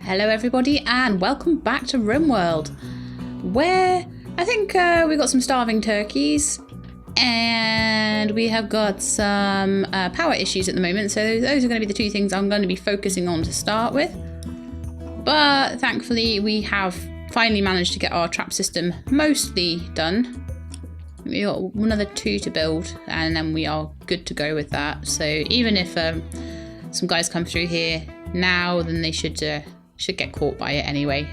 Hello everybody and welcome back to Rimworld, where I think we got some starving turkeys and we have got some power issues at the moment, so those are going to be the two things I'm going to be focusing on to start with. But thankfully we have finally managed to get our trap system mostly done. We got another 2 to build and then we are good to go with that. So even if some guys come through here now, then they should get caught by it anyway.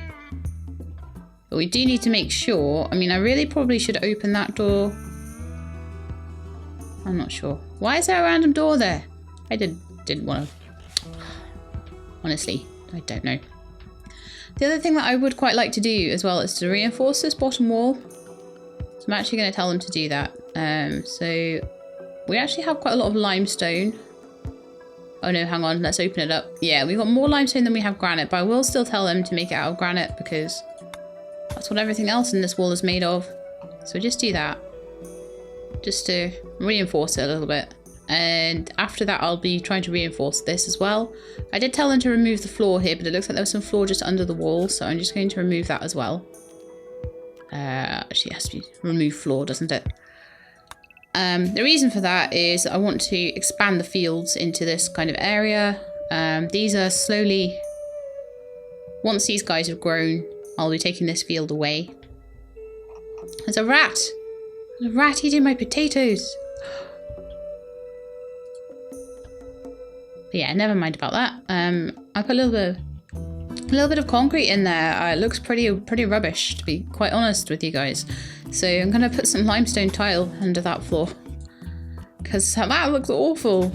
But we do need to make sure. I mean, I really probably should open that door. I'm not sure. Why is there a random door there? I didn't want to. Honestly, I don't know. The other thing that I would quite like to do as well is to reinforce this bottom wall. So I'm actually going to tell them to do that. So we actually have quite a lot of limestone. Oh no, hang on, let's open it up. Yeah, we've got more limestone than we have granite, but I will still tell them to make it out of granite because that's what everything else in this wall is made of. So just do that. Just to reinforce it a little bit. And after that, I'll be trying to reinforce this as well. I did tell them to remove the floor here, but it looks like there was some floor just under the wall, so I'm just going to remove that as well. Actually, it has to be remove floor, doesn't it? The reason for that is I want to expand the fields into this kind of area. These are slowly, once these guys have grown, I'll be taking this field away. There's a rat! There's a rat eating my potatoes! But yeah, never mind about that. I put a little bit of concrete in there. It looks pretty rubbish, to be quite honest with you guys. So I'm going to put some limestone tile under that floor because that looks awful.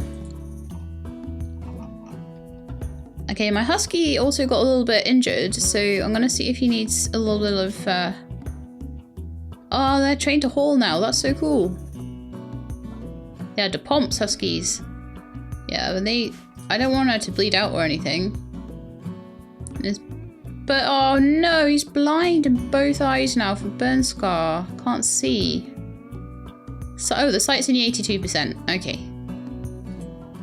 Okay, my husky also got a little bit injured, so I'm going to see if he needs a little bit of... Oh, they're trained to haul now. That's so cool. Yeah, the Pomps huskies. Yeah, but I don't want her to bleed out or anything. But oh no, he's blind in both eyes now from burn scar. Can't see. So, oh, the sight's only 82%. Okay.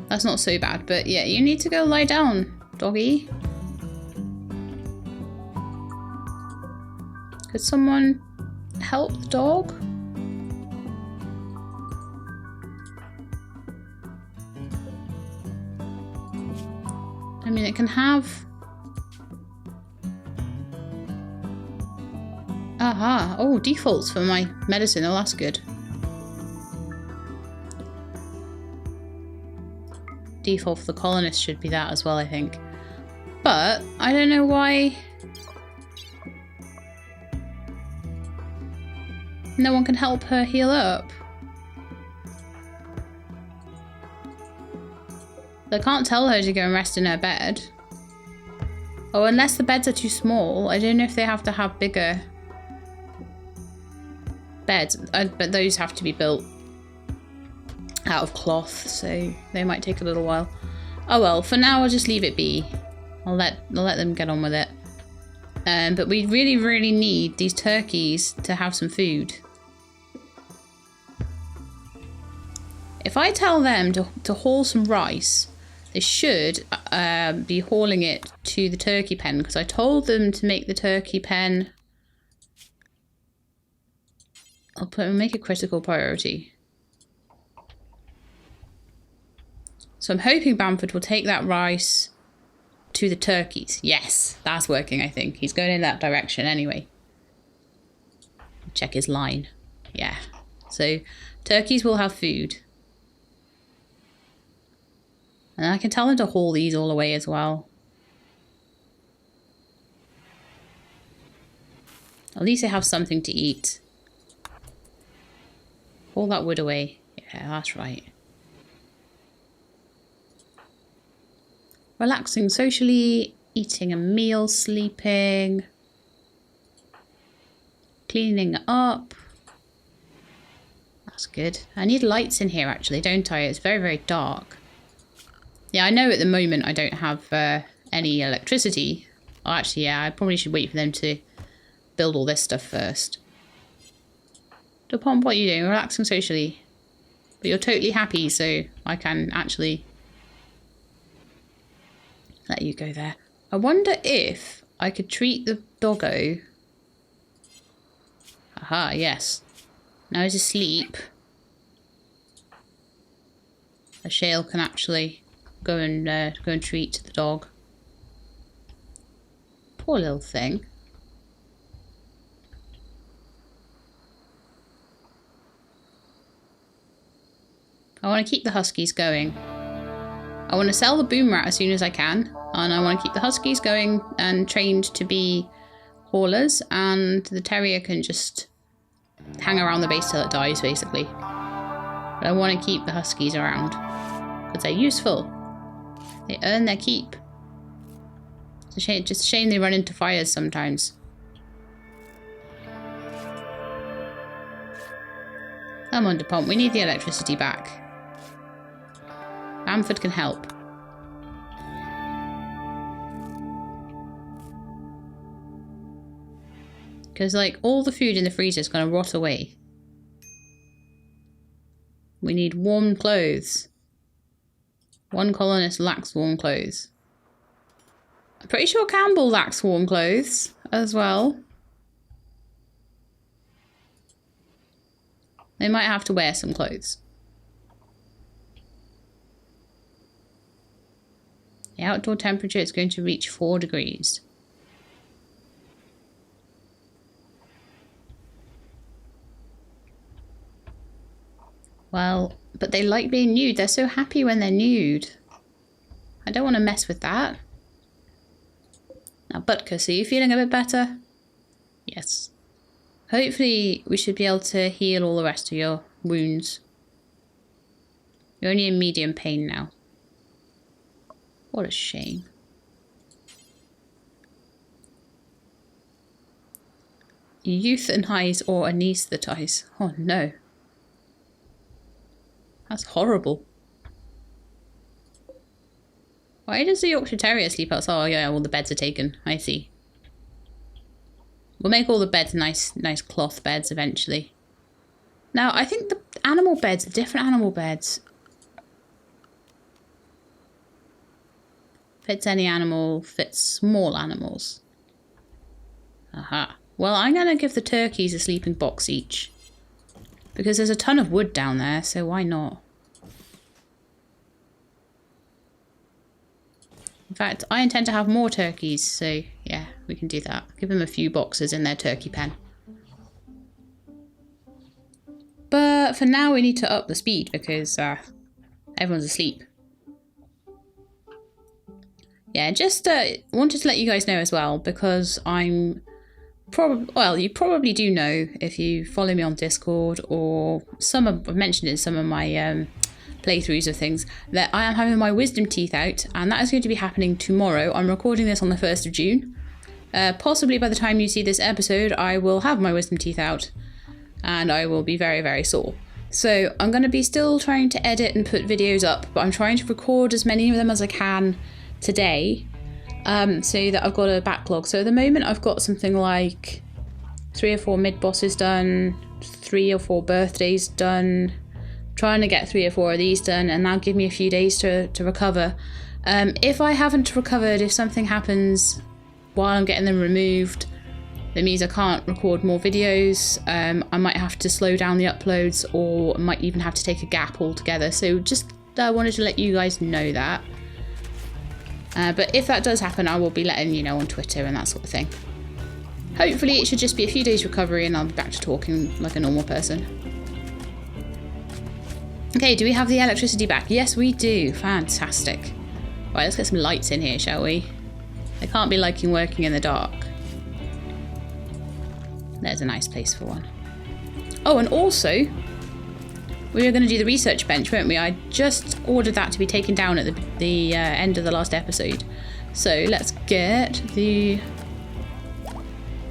That's not so bad, but yeah, you need to go lie down, doggy. Could someone help the dog? I mean, it can have... Aha! Oh, defaults for my medicine. Oh, that's good. Default for the colonist should be that as well, I think. But I don't know why no one can help her heal up. I can't tell her to go and rest in her bed. Oh, unless the beds are too small. I don't know if they have to have bigger beds, but those have to be built out of cloth, so they might take a little while. Oh well, for now I'll just leave it be. I'll let them get on with it. But we really need these turkeys to have some food. If I tell them to haul some rice, they should be hauling it to the turkey pen, because I told them to make the turkey pen... make a critical priority. So I'm hoping Bamford will take that rice to the turkeys. Yes, that's working, I think. He's going in that direction anyway. Check his line. Yeah. So turkeys will have food. And I can tell them to haul these all away as well. At least they have something to eat. Haul that wood away. Yeah, that's right. Relaxing socially, eating a meal, sleeping, cleaning up. That's good. I need lights in here actually, don't I? It's very dark. Yeah, I know at the moment I don't have any electricity. Oh, actually, yeah, I probably should wait for them to build all this stuff first. Pomp, what are you doing? Relaxing socially. But you're totally happy, so I can actually let you go there. I wonder if I could treat the doggo. Aha, yes. Now he's asleep. A shale can actually go and treat the dog. Poor little thing. I want to keep the huskies going. I want to sell the boom rat as soon as I can, and I want to keep the huskies going and trained to be haulers, and the terrier can just hang around the base till it dies, basically. But I want to keep the huskies around because they're useful. They earn their keep. It's a shame, just a shame they run into fires sometimes. Come on, DuPont, we need the electricity back. Bamford can help. Because, like, all the food in the freezer is going to rot away. We need warm clothes. One colonist lacks warm clothes. I'm pretty sure Campbell lacks warm clothes as well. They might have to wear some clothes. The outdoor temperature is going to reach 4 degrees. Well, but they like being nude. They're so happy when they're nude. I don't want to mess with that. Now, Butkus, are you feeling a bit better? Yes. Hopefully, we should be able to heal all the rest of your wounds. You're only in medium pain now. What a shame. Euthanize or anesthetize. Oh no. That's horrible. Why does the Yorkshire Terrier sleep outside? Oh yeah, all the beds are taken. I see. We'll make all the beds nice cloth beds eventually. Now, I think the animal beds, the different animal beds. Fits any animal, fits small animals. Aha. Well, I'm going to give the turkeys a sleeping box each. Because there's a ton of wood down there, so why not? In fact, I intend to have more turkeys, so yeah, we can do that. Give them a few boxes in their turkey pen. But for now, we need to up the speed because everyone's asleep. Yeah, just wanted to let you guys know as well, because I'm probably, well, you probably do know if you follow me on Discord, or I've mentioned in some of my playthroughs of things, that I am having my wisdom teeth out, and that is going to be happening tomorrow. I'm recording this on the 1st of June. Possibly by the time you see this episode, I will have my wisdom teeth out, and I will be very, very sore. So I'm going to be still trying to edit and put videos up, but I'm trying to record as many of them as I can today, so that I've got a backlog. So at the moment I've got something like 3 or 4 mid-bosses done, 3 or 4 birthdays done, trying to get 3 or 4 of these done, and that'll give me a few days to recover. If I haven't recovered, if something happens while I'm getting them removed, that means I can't record more videos. I might have to slow down the uploads, or might even have to take a gap altogether. So just wanted to let you guys know that. But if that does happen, I will be letting you know on Twitter and that sort of thing. Hopefully it should just be a few days recovery and I'll be back to talking like a normal person. Okay, do we have the electricity back? Yes, we do. Fantastic. Right, let's get some lights in here, shall we? They can't be liking working in the dark. There's a nice place for one. Oh, and also, we were going to do the research bench, weren't we? I just ordered that to be taken down at the end of the last episode. So let's get the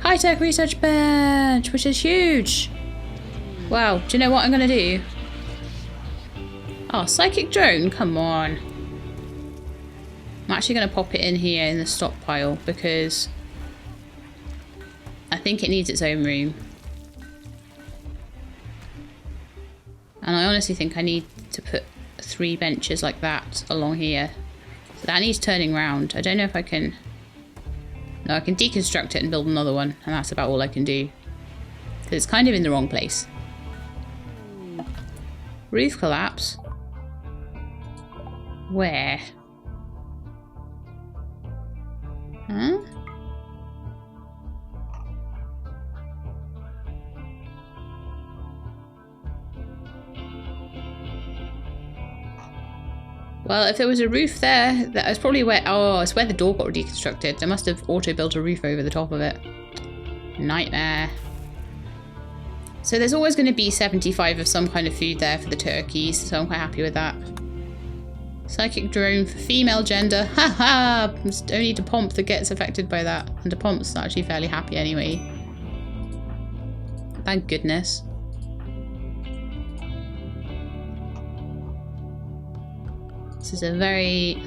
high-tech research bench, which is huge. Wow, do you know what I'm going to do? Oh, psychic drone, come on. I'm actually going to pop it in here in the stockpile because I think it needs its own room. And I honestly think I need to put 3 benches like that along here. So that needs turning round. I don't know if I can No, I can deconstruct it and build another one, and that's about all I can do. Because it's kind of in the wrong place. Roof collapse. Where? Huh? Well, if there was a roof there, that was probably where... Oh, it's where the door got deconstructed. They must have auto-built a roof over the top of it. Nightmare. So there's always going to be 75 of some kind of food there for the turkeys, so I'm quite happy with that. Psychic drone for female gender. Haha! It's only DePomp that gets affected by that. And DePomp's actually fairly happy anyway. Thank goodness. This is a very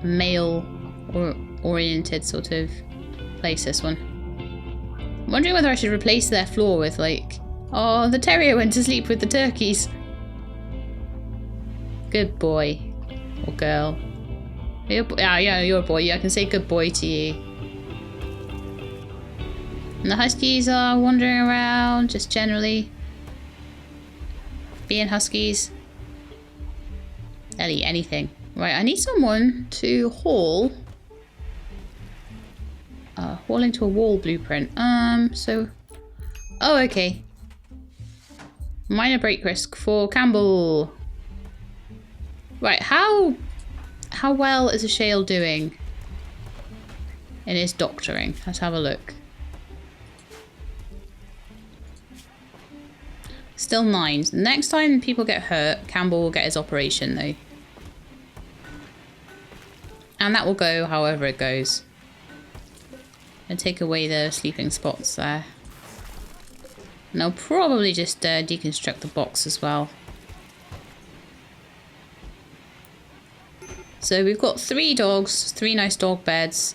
male-oriented sort of place, this one. I'm wondering whether I should replace their floor with, like... Oh, the terrier went to sleep with the turkeys. Good boy. Or girl. Yeah, you're a boy. Yeah, I can say good boy to you. And the huskies are wandering around, just generally. Being huskies. They'll eat anything. Right, I need someone to haul. Hauling to a wall blueprint. So... Oh, okay. Minor break risk for Campbell. Right, how well is a shale doing in his doctoring? Let's have a look. Still 9s. Next time people get hurt, Campbell will get his operation though. And that will go however it goes. And take away the sleeping spots there. And I'll probably just deconstruct the box as well. So we've got 3 dogs, 3 nice dog beds.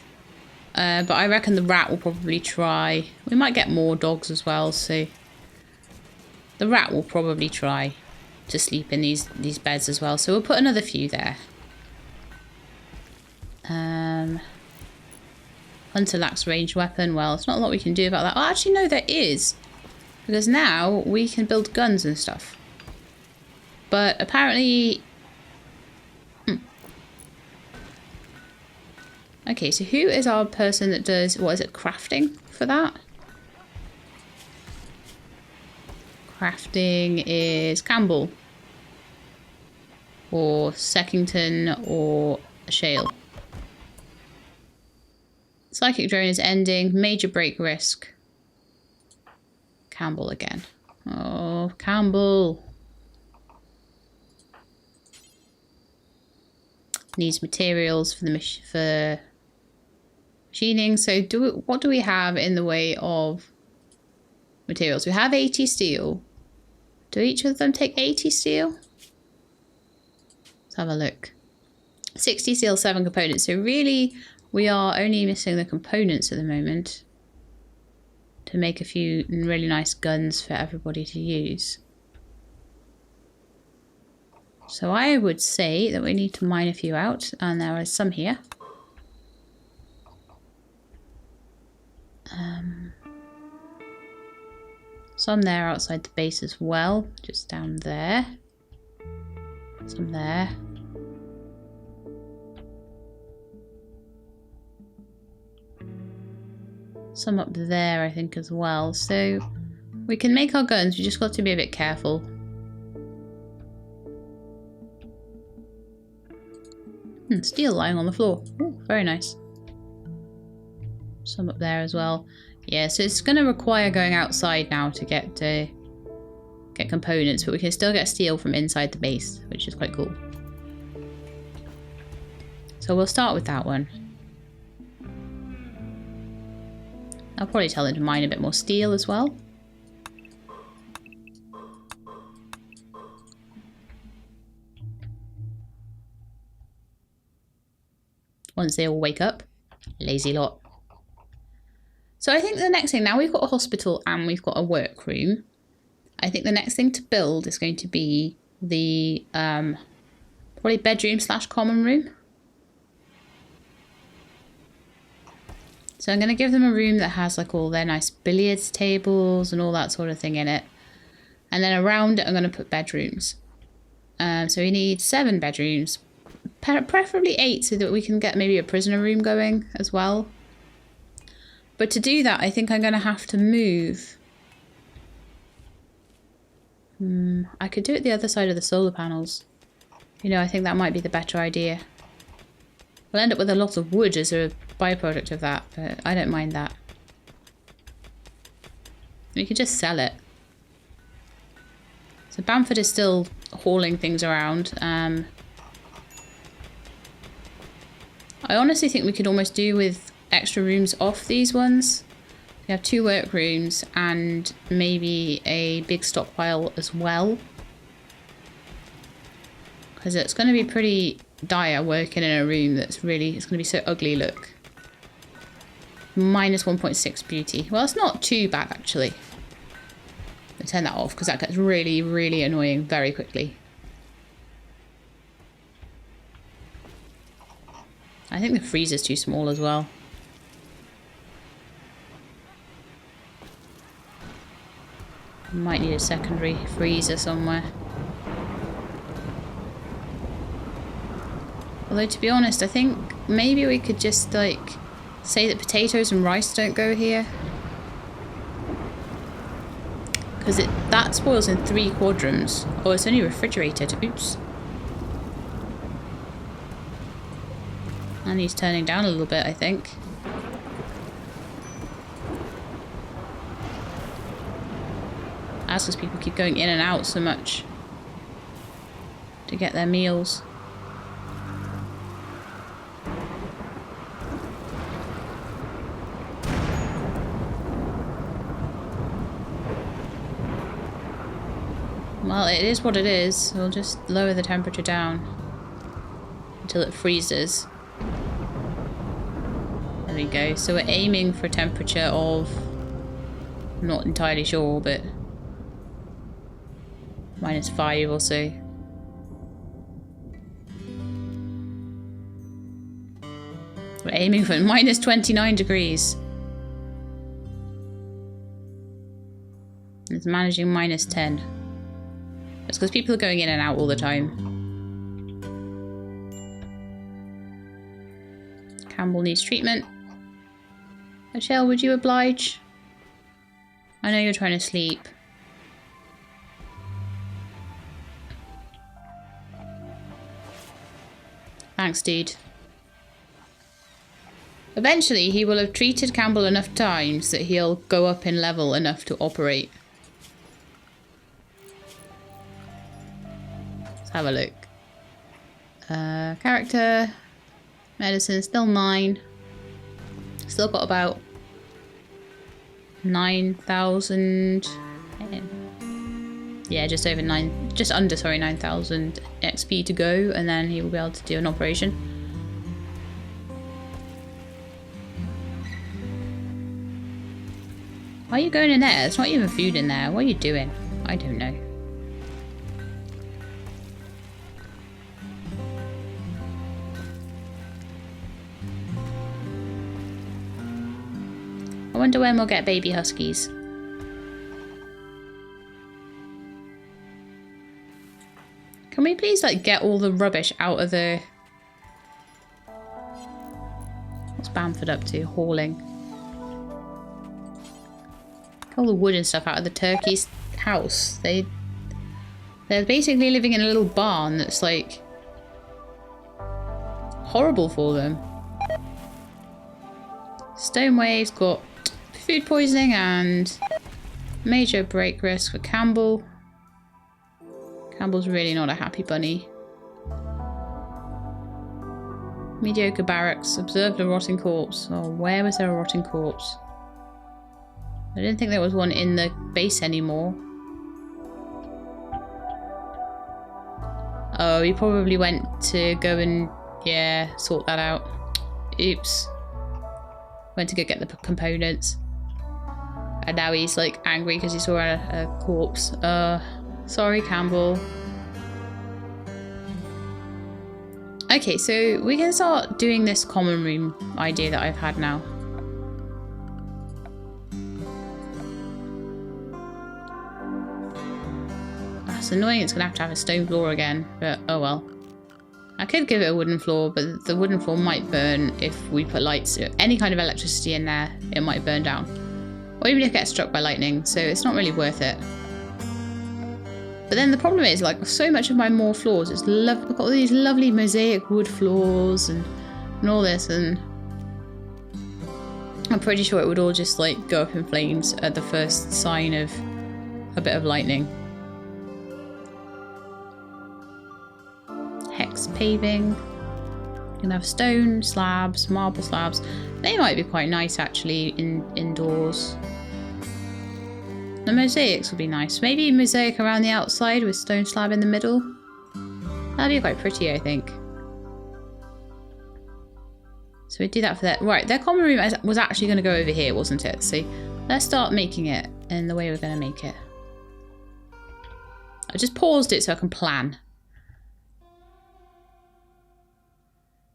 But I reckon the rat will probably try. We might get more dogs as well, so... The rat will probably try to sleep in these beds as well. So we'll put another few there. Hunter lacks ranged weapon. Well, it's not a lot we can do about that. Oh, actually, no, there is. Because now we can build guns and stuff. But apparently... Okay, so who is our person that does... What is it? Crafting for that? Crafting is Campbell. Or Seckington or Shale. Psychic drone is ending. Major break risk. Campbell again. Oh, Campbell. Needs materials for the machining. So what do we have in the way of materials? We have 80 steel. Do each of them take 80 steel? Let's have a look. 60 steel, 7 components. So really, we are only missing the components at the moment to make a few really nice guns for everybody to use. So I would say that we need to mine a few out, and there are some here. Some there outside the base as well, just down there. Some there. Some up there, I think, as well. So we can make our guns, we just got to be a bit careful. Steel lying on the floor. Ooh, very nice. Some up there as well. Yeah, so it's going to require going outside now to get components, but we can still get steel from inside the base, which is quite cool. So we'll start with that one. I'll probably tell him to mine a bit more steel as well. Once they all wake up. Lazy lot. So I think the next thing, now we've got a hospital and we've got a workroom. I think the next thing to build is going to be the probably bedroom / common room. So I'm going to give them a room that has like all their nice billiards tables and all that sort of thing in it. And then around it I'm going to put bedrooms. So we need 7 bedrooms. Preferably 8 so that we can get maybe a prisoner room going as well. But to do that I think I'm going to have to move. I could do it the other side of the solar panels. You know, I think that might be the better idea. We'll end up with a lot of wood as a byproduct of that, but I don't mind that. We could just sell it. So Bamford is still hauling things around. I honestly think we could almost do with extra rooms off these ones. We have 2 workrooms and maybe a big stockpile as well. Because it's going to be pretty dire working in a room that's really, it's going to be so ugly, look. Minus 1.6 beauty. Well, it's not too bad actually. I'll turn that off because that gets really, really annoying very quickly. I think the freezer's too small as well. Might need a secondary freezer somewhere. Although to be honest, I think maybe we could just like say that potatoes and rice don't go here. Because that spoils in 3 quadrants. Oh, it's only refrigerated. Oops. And he's turning down a little bit, I think. That's because people keep going in and out so much to get their meals. Well, it is what it is. We'll just lower the temperature down until it freezes. There we go. So we're aiming for a temperature of... I'm not entirely sure, but... -5 or so. We're aiming for -29 degrees. It's managing -10. It's because people are going in and out all the time. Campbell needs treatment. Michelle, would you oblige? I know you're trying to sleep. Thanks, dude. Eventually, he will have treated Campbell enough times that he'll go up in level enough to operate. Let's have a look. Character. Medicine, still 9. Still got about 9,000. Yeah, just over 9, just under, sorry, 9,000 XP to go, and then he will be able to do an operation. Why are you going in there? There's not even food in there. What are you doing? I don't know. I wonder when we'll get baby huskies. Can we please, like, get all the rubbish out of the... What's Bamford up to? Hauling. Get all the wood and stuff out of the turkey's house. They're basically living in a little barn that's, like, horrible for them. Stoneway's got food poisoning and major break risk for Campbell. Campbell's really not a happy bunny. Mediocre barracks. Observed a rotting corpse. Oh, where was there a rotting corpse? I didn't think there was one in the base anymore. Oh, he probably went to go and, yeah, sort that out. Oops. Went to go get the components. And now he's, like, angry because he saw a corpse. Sorry, Campbell. Okay, so we can start doing this common room idea that I've had now. It's annoying it's going to have a stone floor again, but oh well. I could give it a wooden floor, but the wooden floor might burn if we put lights, any kind of electricity in there, it might burn down. Or even if it gets struck by lightning, so it's not really worth it. But then the problem is, like, so much of my more floors, I've got all these lovely mosaic wood floors and all this, and I'm pretty sure it would all just, like, go up in flames at the first sign of a bit of lightning. Hex paving. You can have stone slabs, marble slabs. They might be quite nice, actually, indoors. The mosaics would be nice. Maybe mosaic around the outside with stone slab in the middle. That'd be quite pretty, I think. So we do that for that. Right, their common room was actually going to go over here, wasn't it? So let's start making it in the way we're going to make it. I just paused it so I can plan.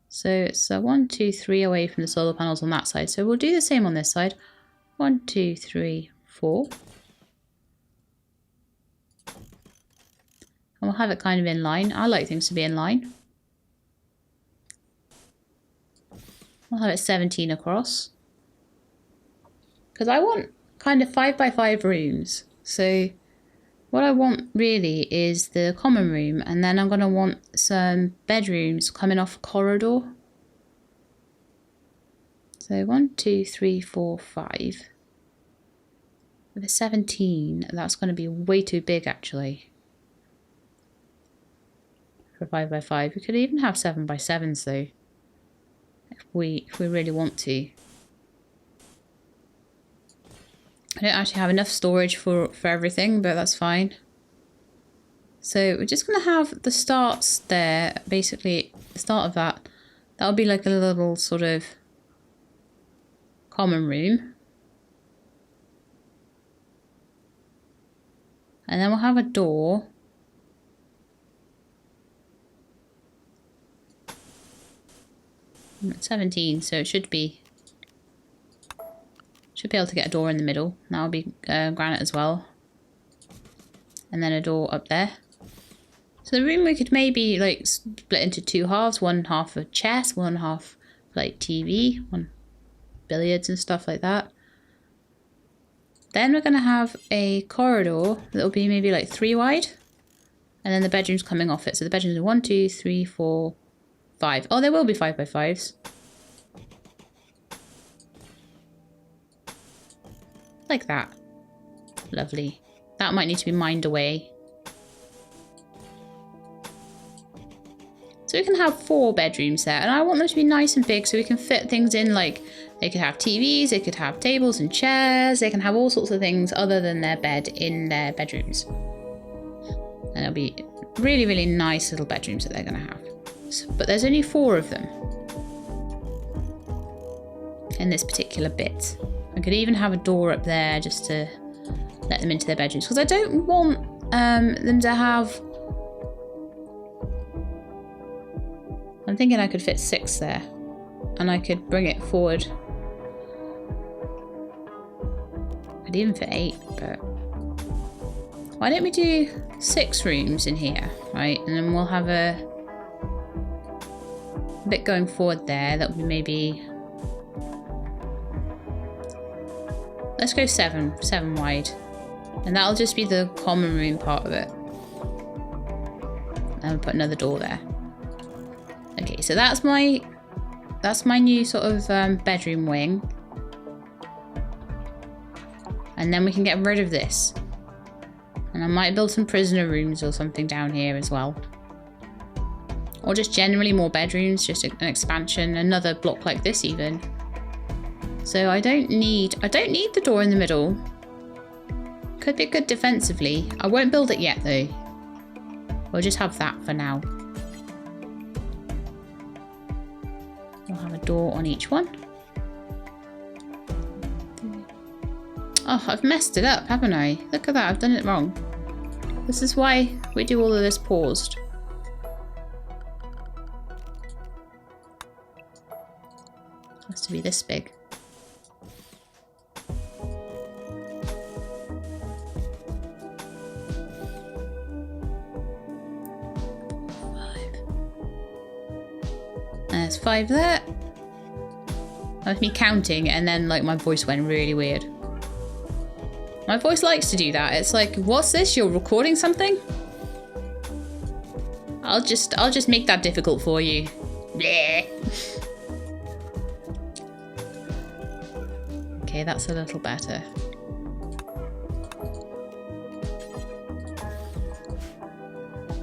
So it's 1, 2, 3 away from the solar panels on that side. So we'll do the same on this side. 1, 2, 3, 4. And we'll have it kind of in line. I like things to be in line. We'll have it 17 across. Because I want kind of 5 by 5 rooms. So what I want really is the common room, and then I'm going to want some bedrooms coming off a corridor. So 1, 2, 3, 4, 5. With a 17, that's going to be way too big actually. For 5 by 5. We could even have 7 by 7s though. If we really want to. I don't actually have enough storage for everything, but that's fine. So we're just going to have the starts there, basically the start of that. That'll be like a little sort of common room. And then we'll have a door. I'm at 17, so it should be able to get a door in the middle. That'll be granite as well. And then a door up there. So the room we could maybe like split into 2 halves. 1 half for chess, 1 half for like TV, 1 billiards and stuff like that. Then we're going to have a corridor that'll be maybe like 3 wide. And then the bedroom's coming off it. So the bedrooms are 1, 2, 3, 4, 5. Oh, there will be 5 by 5s. Like that. Lovely. That might need to be mined away. So we can have 4 bedrooms there. And I want them to be nice and big so we can fit things in, like they could have TVs, they could have tables and chairs, they can have all sorts of things other than their bed in their bedrooms. And it'll be really, really nice little bedrooms that they're going to have. But there's only 4 of them in this particular bit. I could even have a door up there just to let them into their bedrooms, because I don't want them to have... I'm thinking I could fit 6 there, and I could bring it forward. I could even fit 8, but why don't we do 6 rooms in here, right? And then we'll have a bit going forward there. That would be maybe... Let's go 7 wide. And that'll just be the common room part of it. And we'll put another door there. Okay, so that's my new sort of bedroom wing. And then we can get rid of this. And I might build some prisoner rooms or something down here as well. Or just generally more bedrooms, just an expansion, another block like this even. So I don't need the door in the middle. Could be good defensively. I won't build it yet though. We'll just have that for now. We'll have a door on each one. Oh, I've messed it up, haven't I? Look at that, I've done it wrong. This is why we do all of this paused. Has to be this big. There's 5 there. That's me counting, and then like my voice went really weird. My voice likes to do that. It's like, what's this? You're recording something? I'll just make that difficult for you. Bleh. Okay, that's a little better.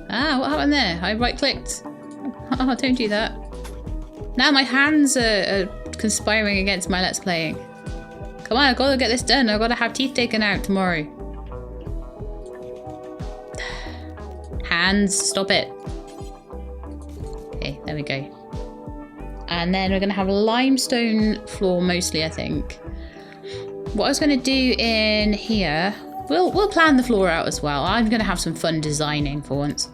Ah, what happened there? I right-clicked. Oh, don't do that. Now my hands are conspiring against my Let's Playing. Come on, I've got to get this done. I've got to have teeth taken out tomorrow. Hands, stop it. Okay, there we go. And then we're going to have a limestone floor mostly, I think. What I was going to do in here, we'll plan the floor out as well. I'm going to have some fun designing for once.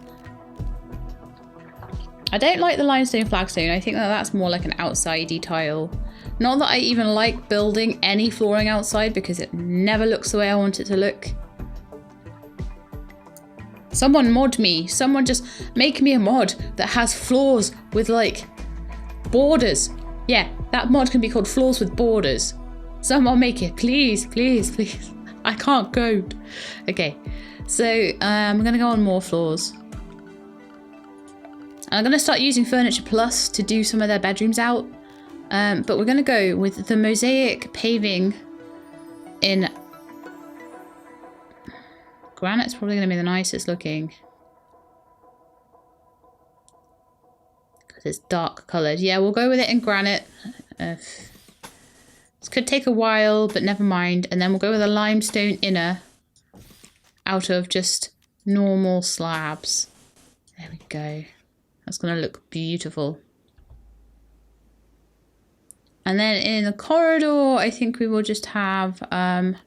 I don't like the limestone flagstone. I think that that's more like an outsidey tile. Not that I even like building any flooring outside because it never looks the way I want it to look. Someone mod me. Someone just make me a mod that has floors with like borders. Yeah, that mod can be called floors with borders. Someone make it, please, please, please. I can't code. Okay, so I'm gonna go on more floors. I'm going to start using Furniture Plus to do some of their bedrooms out. But we're going to go with the mosaic paving in... Granite's probably going to be the nicest looking. Because it's dark coloured. Yeah, we'll go with it in granite. This could take a while, but never mind. And then we'll go with a limestone inner out of just normal slabs. There we go. That's going to look beautiful. And then in the corridor, I think we will just have, could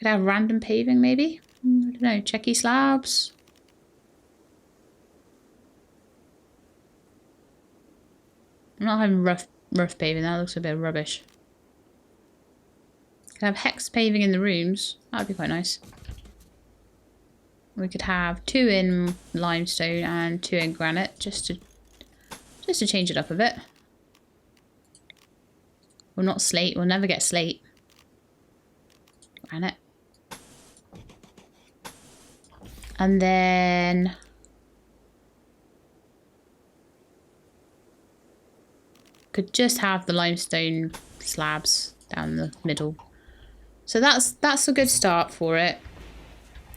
have random paving maybe? I don't know, checky slabs. I'm not having rough paving, that looks a bit rubbish. Could have hex paving in the rooms, that'd be quite nice. We could have 2 in limestone and 2 in granite, just to change it up a bit. Well, not slate. We'll never get slate. Granite. And then... could just have the limestone slabs down the middle. So that's a good start for it.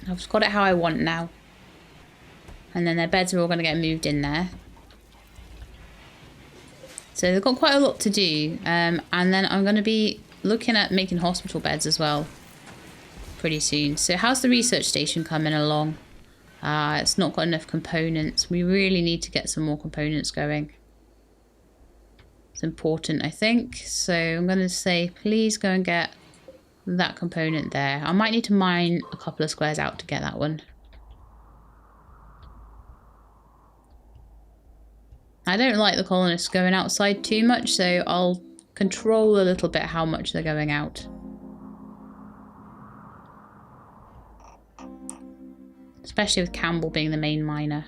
I've just got it how I want now. And then their beds are all going to get moved in there. So they've got quite a lot to do. And then I'm going to be looking at making hospital beds as well pretty soon. So how's the research station coming along? It's not got enough components. We really need to get some more components going. It's important, I think. So I'm going to say, please go and get that component there. I might need to mine a couple of squares out to get that one. I don't like the colonists going outside too much, so I'll control a little bit how much they're going out. Especially with Campbell being the main miner.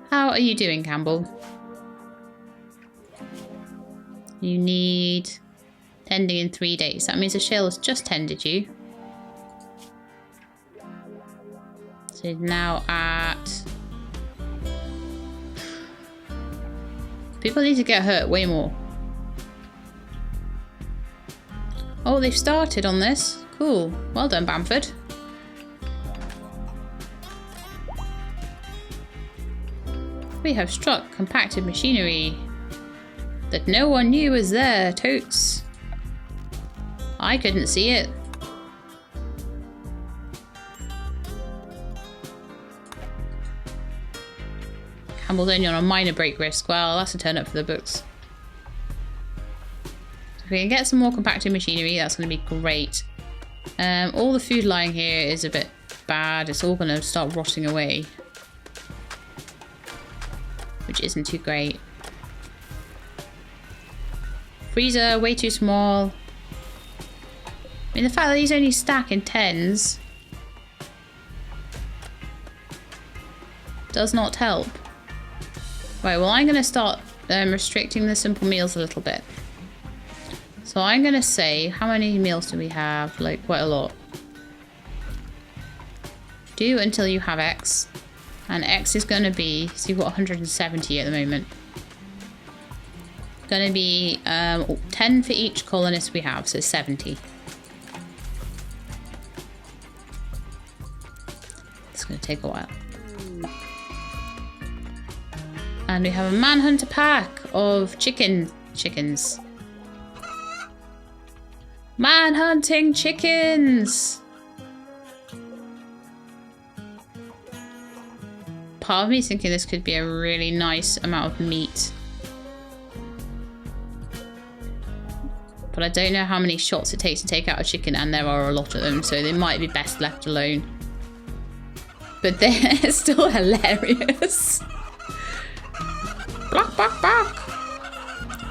How are you doing, Campbell? You need tending in 3 days. That means the shell has just tended you. So now at... people need to get hurt way more. Oh, they've started on this. Cool. Well done, Bamford. We have struck compacted machinery that no one knew was there, totes. I couldn't see it. Campbell's only on a minor break risk. Well, that's a turn up for the books. If we can get some more compacted machinery, that's going to be great. All the food lying here is a bit bad. It's all going to start rotting away, which isn't too great. Freezer, way too small. I mean, the fact that these only stack in 10s. does not help. Right, well, I'm going to start restricting the simple meals a little bit. So I'm going to say, how many meals do we have? Like, quite a lot. Do until you have X. And X is going to be, so you've got 170 at the moment. Going to be 10 for each colonist we have, so 70. It's going to take a while. And we have a manhunter pack of chickens. Man-hunting chickens! Part of me is thinking this could be a really nice amount of meat. But I don't know how many shots it takes to take out a chicken, and there are a lot of them, so they might be best left alone. But they're still hilarious. Block, block, block!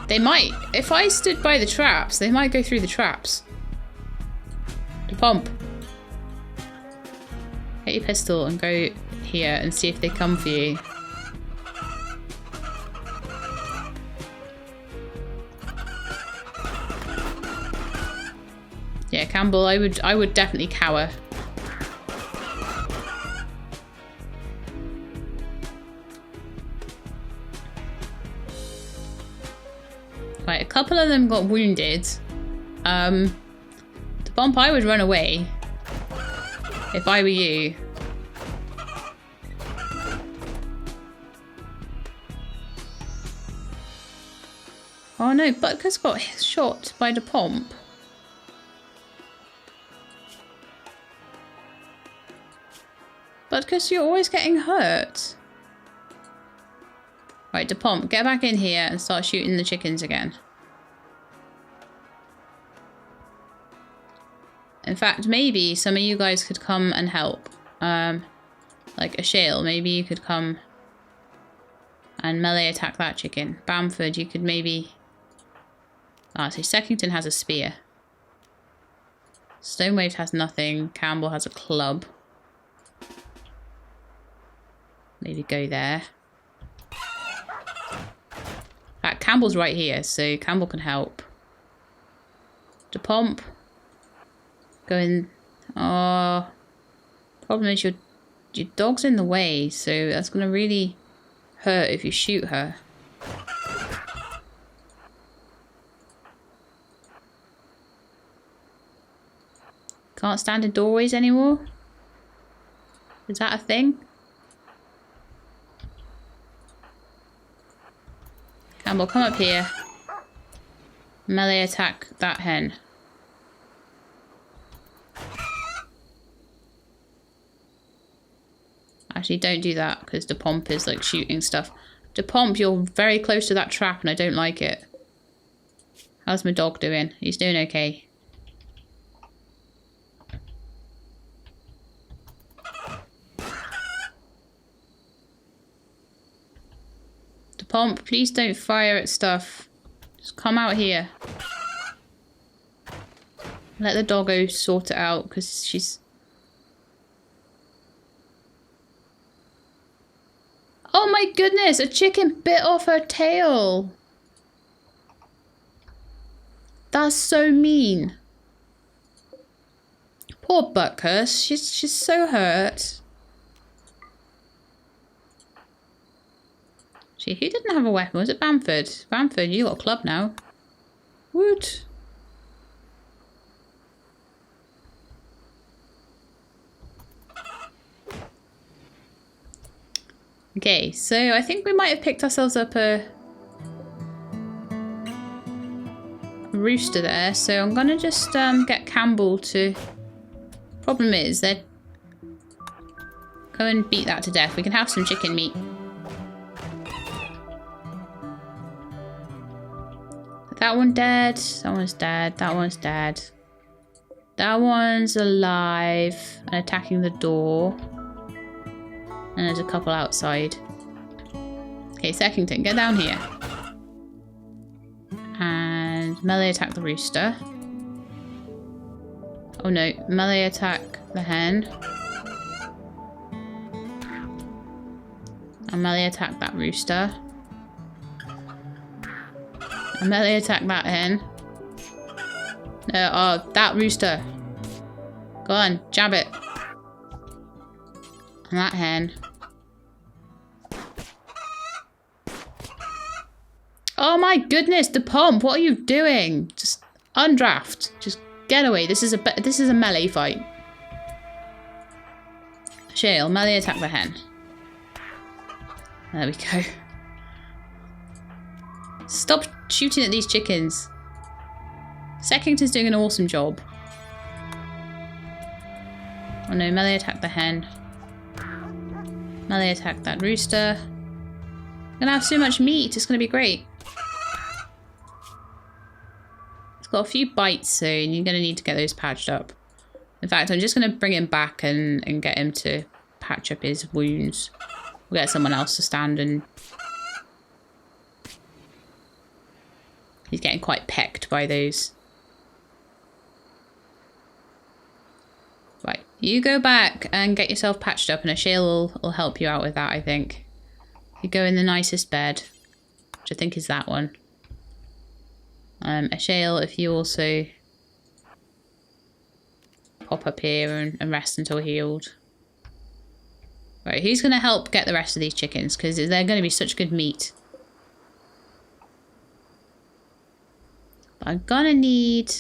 They might, if I stood by the traps, they might go through the traps. To pump. Get your pistol and go here and see if they come for you. Yeah, Campbell, I would definitely cower. Right, a couple of them got wounded. The bump, I would run away. If I were you. Oh no, Butker's got shot by the pomp. Butkus, you're always getting hurt. Right, DePomp, get back in here and start shooting the chickens again. In fact, maybe some of you guys could come and help. Like a Shale, maybe you could come and melee attack that chicken. Bamford, you could maybe... Ah, so Seckington has a spear. Stonewave has nothing. Campbell has a club. Maybe go there. In fact, Campbell's right here, so Campbell can help. DePomp. Go in. Oh. Problem is your dog's in the way, so that's going to really hurt if you shoot her. Can't stand in doorways anymore? Is that a thing? Campbell, come up here. Melee attack that hen. Actually, don't do that, because DePomp is like shooting stuff. DePomp, you're very close to that trap and I don't like it. How's my dog doing? He's doing okay. DePomp, please don't fire at stuff. Just come out here. Let the doggo sort it out, because she's... Oh my goodness, a chicken bit off her tail. That's so mean. Poor Butkus, she's so hurt. Gee, who didn't have a weapon? Was it Bamford? Bamford, you got a club now. Woot. Okay, so I think we might have picked ourselves up a rooster there. So I'm gonna just get Campbell to... Problem is, they're... Go and beat that to death. We can have some chicken meat. That one dead. That one's dead. That one's dead. That one's alive and attacking the door. And there's a couple outside. Okay, Seckington, get down here. And melee attack the rooster. Oh no, melee attack the hen. I'll melee attack that rooster. I'll melee attack that hen. No, oh, that rooster. Go on, jab it. And that hen. Oh my goodness, the pump! What are you doing? Just undraft. Just get away. This is a melee fight. Shale, melee attack the hen. There we go. Stop shooting at these chickens. Seckington's doing an awesome job. Oh no, melee attack the hen. Melee attack that rooster. I'm gonna have so much meat, it's gonna be great. It's got a few bites soon, you're gonna need to get those patched up. In fact, I'm just gonna bring him back and get him to patch up his wounds. We'll get someone else to stand and... He's getting quite pecked by those. Right, you go back and get yourself patched up and a shale will help you out with that, I think. You go in the nicest bed, which I think is that one. A shale, if you also pop up here and rest until healed. Right, who's going to help get the rest of these chickens? Because they're going to be such good meat. But I'm going to need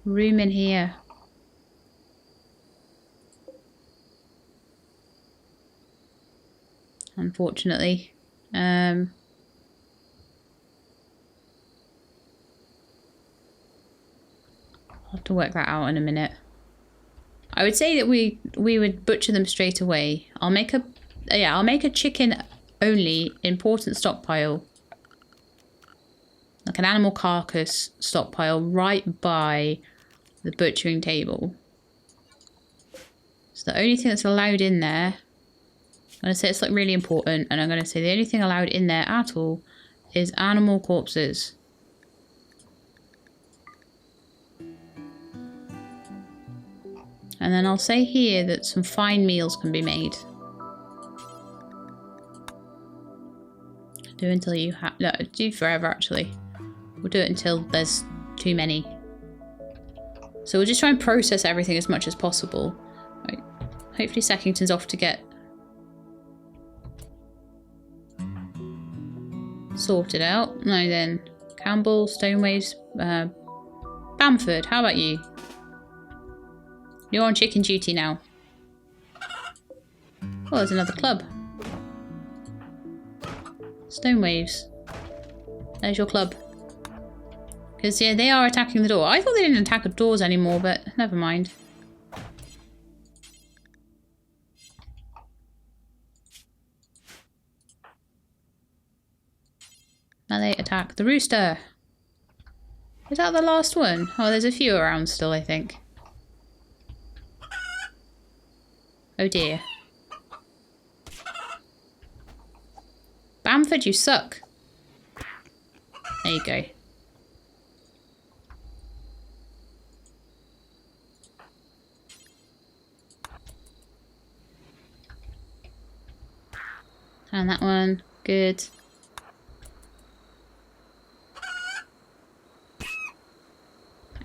room in here. Unfortunately. I'll have to work that out in a minute. I would say that we would butcher them straight away. I'll make a chicken only important stockpile. Like an animal carcass stockpile right by the butchering table. So the only thing that's allowed in there, I'm going to say it's like really important, and I'm going to say the only thing allowed in there at all is animal corpses. And then I'll say here that some fine meals can be made. Do until you have... No, do forever actually. We'll do it until there's too many. So we'll just try and process everything as much as possible. Right. Hopefully Seckington's off to get sorted out. No then. Campbell, Stonewaves, Bamford, how about you? You're on chicken duty now. Oh, there's another club. Stonewaves. There's your club. Because, yeah, they are attacking the door. I thought they didn't attack the doors anymore, but never mind. Now they attack the rooster. Is that the last one? Oh, there's a few around still, I think. Oh dear. Bamford, you suck. There you go. And that one. Good.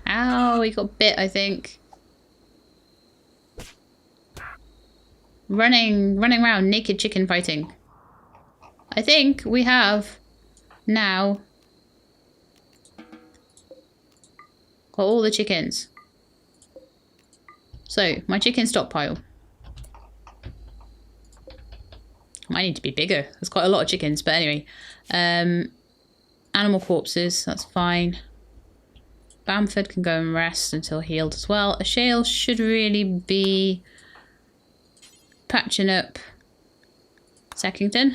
Ow, he got bit, I think. Running around, naked chicken fighting. I think we have now got all the chickens. So, my chicken stockpile. Might need to be bigger. There's quite a lot of chickens, but anyway. Animal corpses, that's fine. Bamford can go and rest until healed as well. A shale should really be patching up Seckington.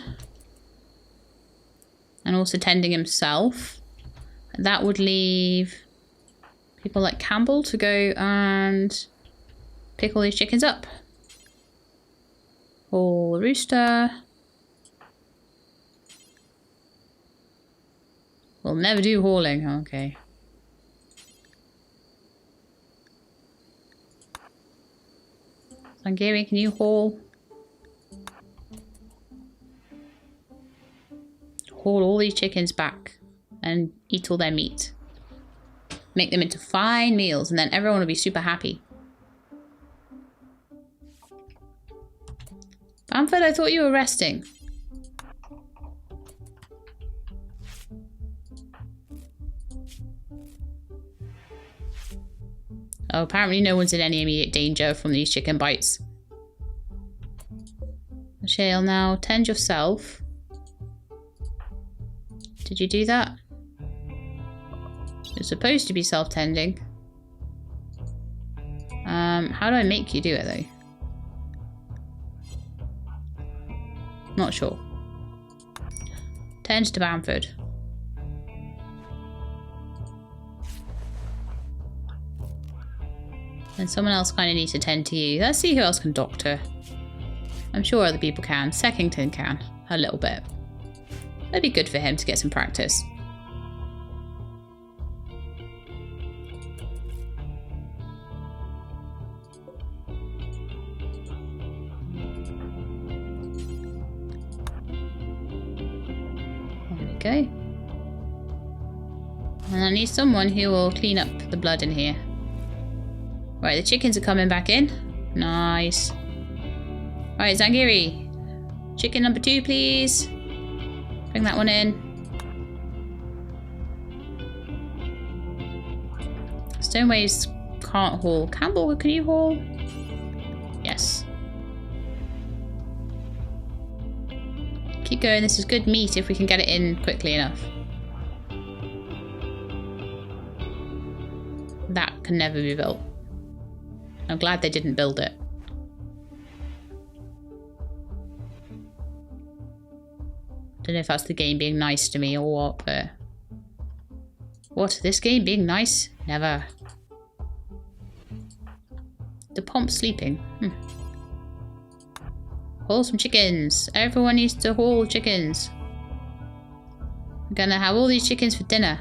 And also tending himself. That would leave people like Campbell to go and pick all these chickens up. Haul the rooster. We'll never do hauling. Okay. Sangeri, can you haul? haul all these chickens back and eat all their meat. Make them into fine meals, and then everyone will be super happy. Bamford, I thought you were resting. Oh, apparently no one's in any immediate danger from these chicken bites. Michelle, now tend yourself. Did you do that? You're supposed to be self-tending. How do I make you do it though? Not sure. Tend to Bamford. And someone else kind of needs to tend to you. Let's see who else can doctor. I'm sure other people can. Seckington can. A little bit. That'd be good for him to get some practice. There we go. And I need someone who will clean up the blood in here. Right, the chickens are coming back in. Nice. Right, Zangiri. Chicken number 2, please. Bring that one in. Stoneways can't haul. Campbell, can you haul? Yes. Keep going, this is good meat if we can get it in quickly enough. That can never be built. I'm glad they didn't build it. Don't know if that's the game being nice to me or what, but... What? This game being nice? Never. The Pomp's sleeping. Haul some chickens. Everyone needs to haul chickens. I'm gonna have all these chickens for dinner.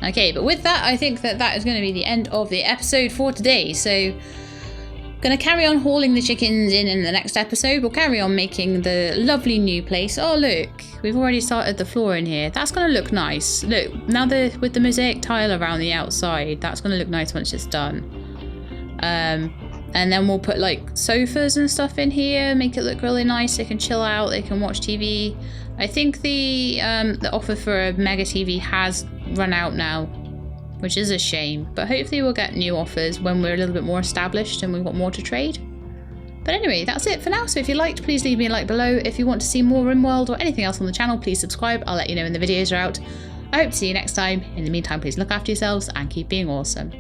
Okay, but with that, I think that is going to be the end of the episode for today. So, going to carry on hauling the chickens in the next episode. We'll carry on making the lovely new place. Oh, look, we've already started the floor in here. That's going to look nice. Look, now with the mosaic tile around the outside, that's going to look nice once it's done. And then we'll put like sofas and stuff in here, make it look really nice. They can chill out, they can watch TV. I think the offer for a Mega TV has run out now, which is a shame, but hopefully we'll get new offers when we're a little bit more established and we've got more to trade. But anyway, that's it for now. So if you liked, please leave me a like below. If you want to see more Rimworld or anything else on the channel, please subscribe. I'll let you know when the videos are out. I hope to see you next time. In the meantime, please look after yourselves and keep being awesome.